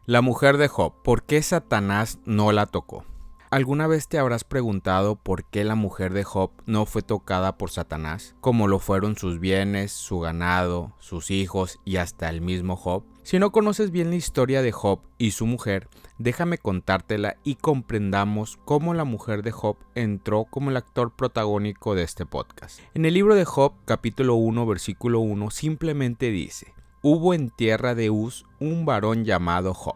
La mujer de Job, ¿por qué Satanás no la tocó? ¿Alguna vez te habrás preguntado por qué la mujer de Job no fue tocada por Satanás, como lo fueron sus bienes, su ganado, sus hijos y hasta el mismo Job? Si no conoces bien la historia de Job y su mujer, déjame contártela y comprendamos cómo la mujer de Job entró como el actor protagónico de este podcast. En el libro de Job, capítulo 1, versículo 1, simplemente dice: hubo en tierra de Uz un varón llamado Job,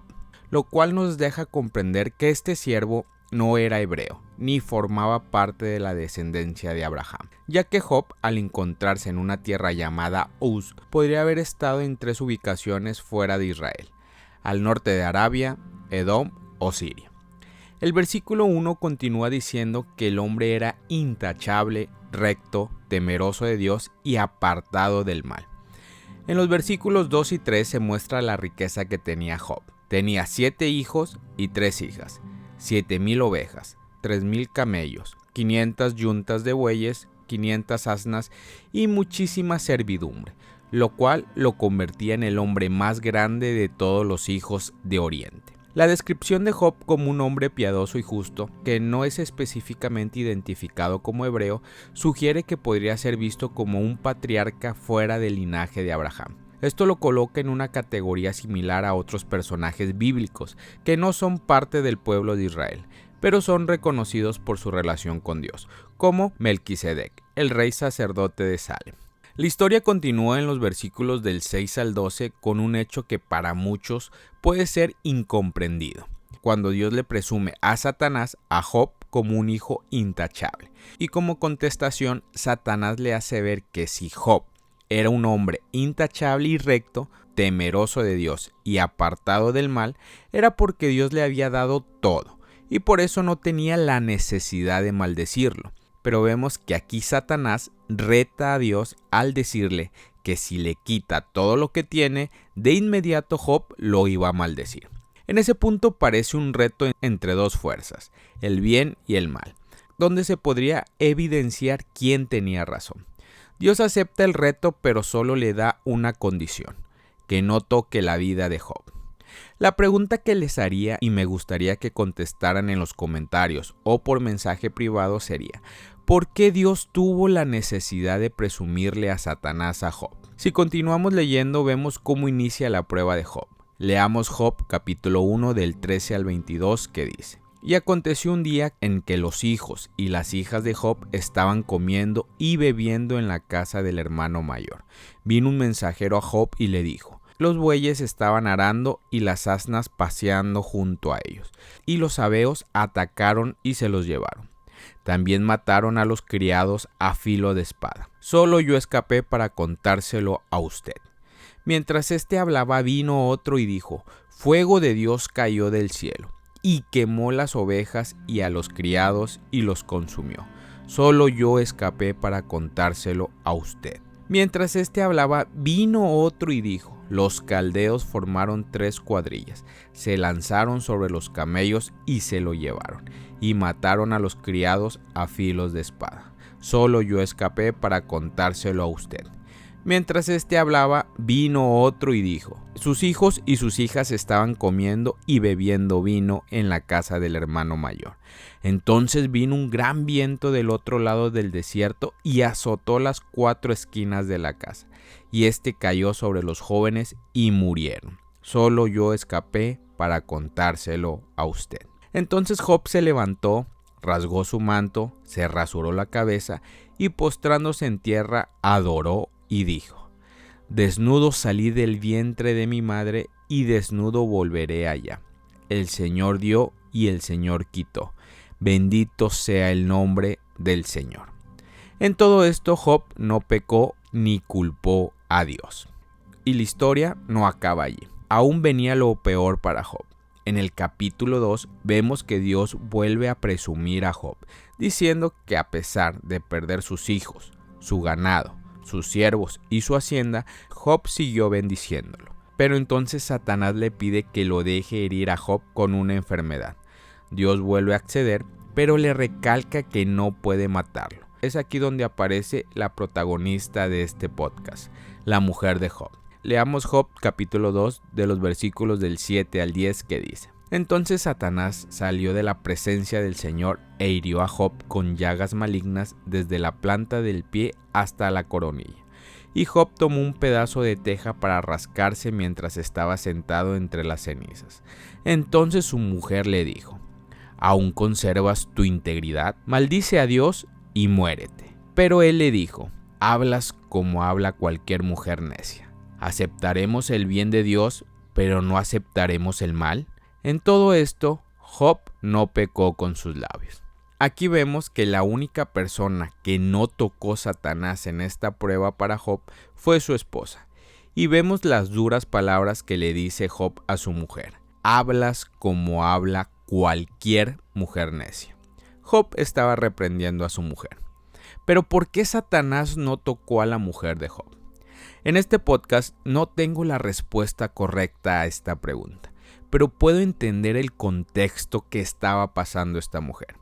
lo cual nos deja comprender que este siervo no era hebreo, ni formaba parte de la descendencia de Abraham, ya que Job, al encontrarse en una tierra llamada Uz, podría haber estado en 3 ubicaciones fuera de Israel, al norte de Arabia, Edom o Siria. El versículo 1 continúa diciendo que el hombre era intachable, recto, temeroso de Dios y apartado del mal. En los versículos 2 y 3 se muestra la riqueza que tenía Job. Tenía 7 hijos y 3 hijas, 7,000 ovejas, 3,000 camellos, 500 yuntas de bueyes, 500 asnas y muchísima servidumbre, lo cual lo convertía en el hombre más grande de todos los hijos de Oriente. La descripción de Job como un hombre piadoso y justo, que no es específicamente identificado como hebreo, sugiere que podría ser visto como un patriarca fuera del linaje de Abraham. Esto lo coloca en una categoría similar a otros personajes bíblicos que no son parte del pueblo de Israel, pero son reconocidos por su relación con Dios, como Melquisedec, el rey sacerdote de Salem. La historia continúa en los versículos del 6 al 12 con un hecho que para muchos puede ser incomprendido, cuando Dios le presume a Satanás a Job como un hijo intachable, y como contestación Satanás le hace ver que si Job era un hombre intachable y recto, temeroso de Dios y apartado del mal, era porque Dios le había dado todo, y por eso no tenía la necesidad de maldecirlo. Pero vemos que aquí Satanás reta a Dios al decirle que si le quita todo lo que tiene, de inmediato Job lo iba a maldecir. En ese punto parece un reto entre dos fuerzas, el bien y el mal, donde se podría evidenciar quién tenía razón. Dios acepta el reto, pero solo le da una condición: que no toque la vida de Job. La pregunta que les haría y me gustaría que contestaran en los comentarios o por mensaje privado sería: ¿por qué Dios tuvo la necesidad de presumirle a Satanás a Job? Si continuamos leyendo, vemos cómo inicia la prueba de Job. Leamos Job capítulo 1 del 13 al 22 que dice: y aconteció un día en que los hijos y las hijas de Job estaban comiendo y bebiendo en la casa del hermano mayor. Vino un mensajero a Job y le dijo: los bueyes estaban arando y las asnas paseando junto a ellos, y los sabeos atacaron y se los llevaron. También mataron a los criados a filo de espada. Solo yo escapé para contárselo a usted. Mientras éste hablaba, vino otro y dijo: fuego de Dios cayó del cielo y quemó las ovejas y a los criados y los consumió. Solo yo escapé para contárselo a usted. Mientras éste hablaba, vino otro y dijo: los caldeos formaron 3 cuadrillas, se lanzaron sobre los camellos y se lo llevaron, y mataron a los criados a filos de espada. Solo yo escapé para contárselo a usted. Mientras éste hablaba, vino otro y dijo: sus hijos y sus hijas estaban comiendo y bebiendo vino en la casa del hermano mayor. Entonces vino un gran viento del otro lado del desierto y azotó las 4 esquinas de la casa, y éste cayó sobre los jóvenes y murieron. Solo yo escapé para contárselo a usted. Entonces Job se levantó, rasgó su manto, se rasuró la cabeza y postrándose en tierra adoró y dijo: desnudo salí del vientre de mi madre y desnudo volveré allá. El Señor dio y el Señor quitó. Bendito sea el nombre del Señor. En todo esto Job no pecó ni culpó a Dios. Y la historia no acaba allí. Aún venía lo peor para Job. En el capítulo 2 vemos que Dios vuelve a presumir a Job, diciendo que a pesar de perder sus hijos, su ganado, sus siervos y su hacienda, Job siguió bendiciéndolo. Pero entonces Satanás le pide que lo deje herir a Job con una enfermedad. Dios vuelve a acceder, pero le recalca que no puede matarlo. Es aquí donde aparece la protagonista de este podcast, la mujer de Job. leamos Job capítulo 2 de los versículos del 7 al 10 que dice: Entonces Satanás salió de la presencia del Señor e hirió a Job con llagas malignas desde la planta del pie hasta la coronilla. Y Job tomó un pedazo de teja para rascarse mientras estaba sentado entre las cenizas. Entonces su mujer le dijo: ¿Aún conservas tu integridad? Maldice a Dios y muérete. Pero él le dijo: Hablas como habla cualquier mujer necia. ¿Aceptaremos el bien de Dios, pero no aceptaremos el mal? En todo esto, Job no pecó con sus labios. Aquí vemos que la única persona que no tocó Satanás en esta prueba para Job fue su esposa. Y vemos las duras palabras que le dice Job a su mujer: Hablas como habla cualquier mujer necia. Job estaba reprendiendo a su mujer. Pero ¿por qué Satanás no tocó a la mujer de Job? En este podcast no tengo la respuesta correcta a esta pregunta, pero puedo entender el contexto que estaba pasando esta mujer.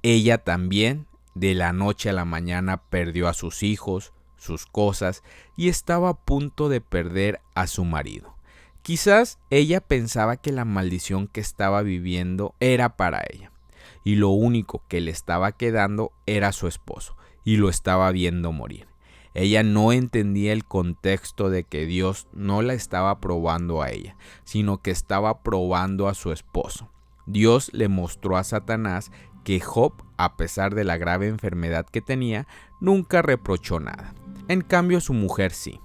Ella también, de la noche a la mañana, perdió a sus hijos, sus cosas, y estaba a punto de perder a su marido. Quizás ella pensaba que la maldición que estaba viviendo era para ella, y lo único que le estaba quedando era su esposo, y lo estaba viendo morir. Ella no entendía el contexto de que Dios no la estaba probando a ella, sino que estaba probando a su esposo. Dios le mostró a Satanás que Job, a pesar de la grave enfermedad que tenía, nunca reprochó nada. En cambio, su mujer sí.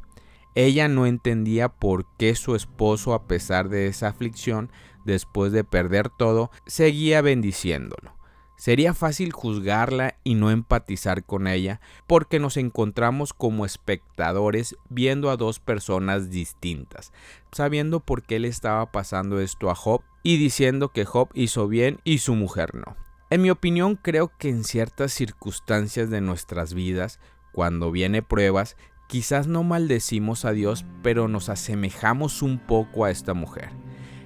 Ella no entendía por qué su esposo, a pesar de esa aflicción, después de perder todo, seguía bendiciéndolo. Sería fácil juzgarla y no empatizar con ella, porque nos encontramos como espectadores viendo a dos personas distintas, sabiendo por qué le estaba pasando esto a Job y diciendo que Job hizo bien y su mujer no. En mi opinión, creo que en ciertas circunstancias de nuestras vidas, cuando viene pruebas, quizás no maldecimos a Dios, pero nos asemejamos un poco a esta mujer.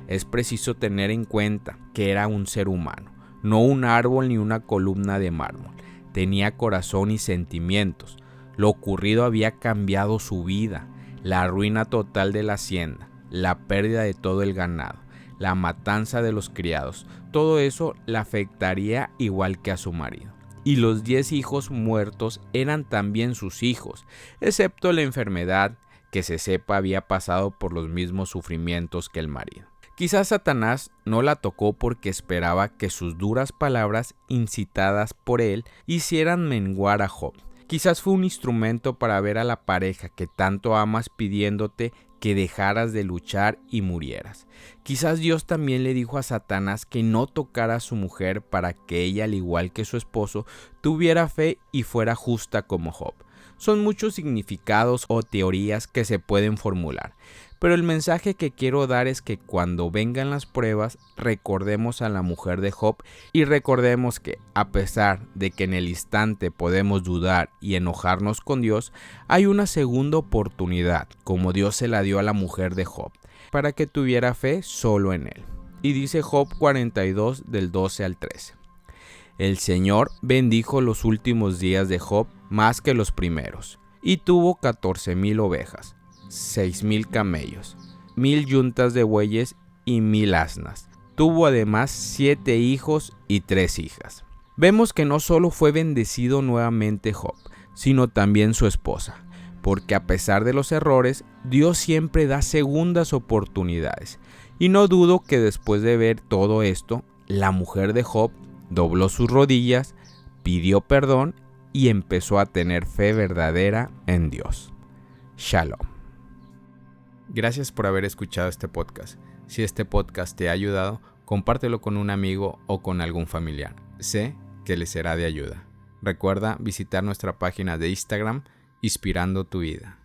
Es preciso tener en cuenta que era un ser humano, no un árbol ni una columna de mármol. Tenía corazón y sentimientos. Lo ocurrido había cambiado su vida, la ruina total de la hacienda, la pérdida de todo el ganado, la matanza de los criados, todo eso la afectaría igual que a su marido. Y los 10 hijos muertos eran también sus hijos, excepto la enfermedad que se sepa había pasado por los mismos sufrimientos que el marido. Quizás Satanás no la tocó porque esperaba que sus duras palabras incitadas por él hicieran menguar a Job. Quizás fue un instrumento para ver a la pareja que tanto amas pidiéndote que dejaras de luchar y murieras. Quizás Dios también le dijo a Satanás que no tocara a su mujer para que ella, al igual que su esposo, tuviera fe y fuera justa como Job. Son muchos significados o teorías que se pueden formular, pero el mensaje que quiero dar es que cuando vengan las pruebas, recordemos a la mujer de Job y recordemos que, a pesar de que en el instante podemos dudar y enojarnos con Dios, hay una segunda oportunidad, como Dios se la dio a la mujer de Job, para que tuviera fe solo en él. Y dice Job 42 del 12 al 13. El Señor bendijo los últimos días de Job más que los primeros, y tuvo 14,000 ovejas, 6,000 camellos, 1,000 yuntas de bueyes y 1,000 asnas. Tuvo además 7 hijos y 3 hijas. Vemos que no solo fue bendecido nuevamente Job, sino también su esposa, porque a pesar de los errores, Dios siempre da segundas oportunidades. Y no dudo que después de ver todo esto, la mujer de Job dobló sus rodillas, pidió perdón y empezó a tener fe verdadera en Dios. Shalom. Gracias por haber escuchado este podcast. Si este podcast te ha ayudado, compártelo con un amigo o con algún familiar. Sé que le será de ayuda. Recuerda visitar nuestra página de Instagram, Inspirando tu Vida.